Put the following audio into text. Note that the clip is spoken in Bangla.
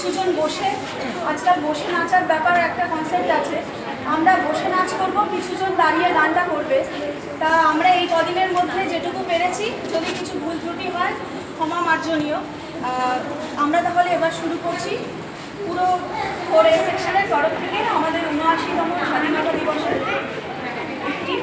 কিছুজন বসে, আজকাল বসে নাচার ব্যাপার একটা কনসেপ্ট আছে, আমরা বসে নাচ করব, কিছুজন দাঁড়িয়ে গানটা করবে। তা আমরা এই কদিনের মধ্যে যেটুকু পেরেছি, যদি কিছু ভুল ত্রুটি হয় ক্ষমা মার্জনীয়। আমরা তাহলে এবার শুরু করছি পুরো 4A সেকশনের তরফ থেকে আমাদের 79তম স্বাধীনতা দিবসের একটি